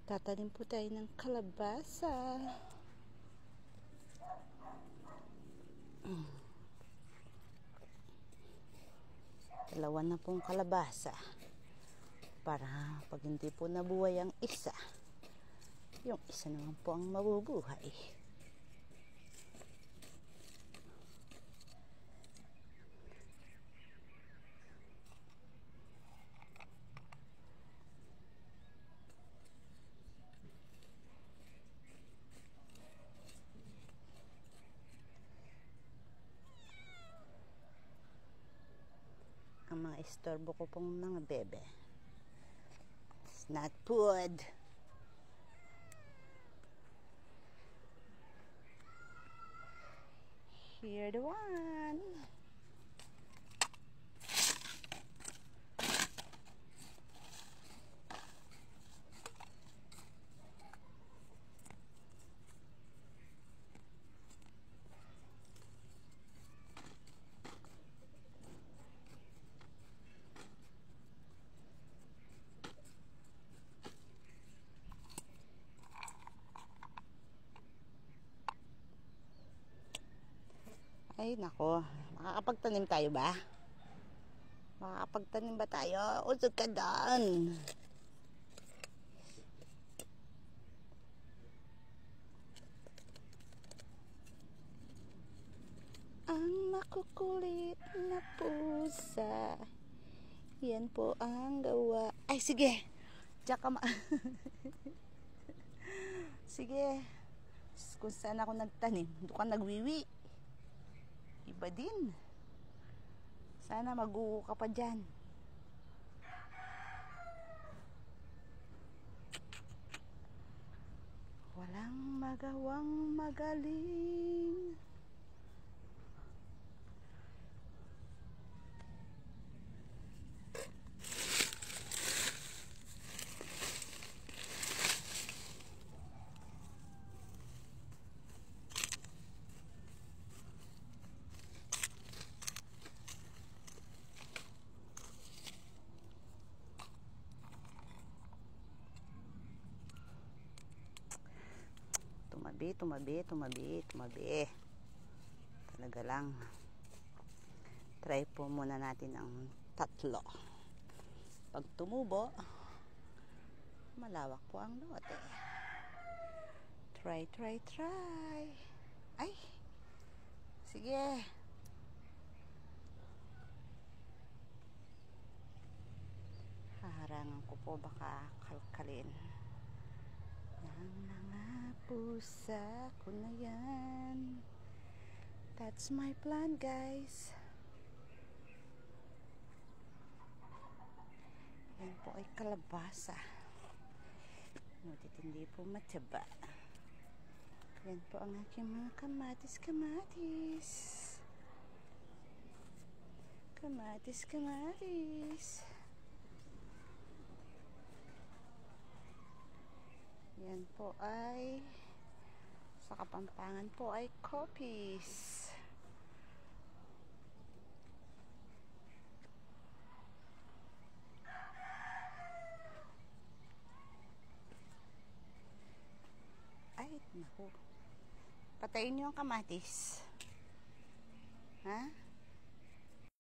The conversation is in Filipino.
Tatanim po tayo ng kalabasa. Dalawa na pong kalabasa. Para pag hindi po nabuhay ang isa, yung isa naman po ang mabubuhay. Ang mga istorbo ko pong mga bebe, it's not food. Here the one. Ay, nako. Makakapagtanim tayo ba? Makakapagtanim ba tayo? Usog ka doon. Ang makukulit na pusa. Yan po ang gawa. Ay, sige. Diyan ka sige. Kung saan ako nagtanim, doon ka nagwiwi. Iba din. Sana mag-uho ka pa dyan. Walang magawang magaling. Tumabi. Talaga lang. Try po muna natin ang tatlo. Pag tumubo, malawak po ang lote. Try. Ay! Sige! Haharangan ko po, baka kalkalin. Yang mga pusa ko na yan. That's my plan, guys. Yan po ay kalabasa. Ngunit hindi po mataba. Yan po ang aking mga kamatis. Yan po ay sa Kapampangan po ay copies. Ay, naku. Patayin niyo ang kamatis. Ha?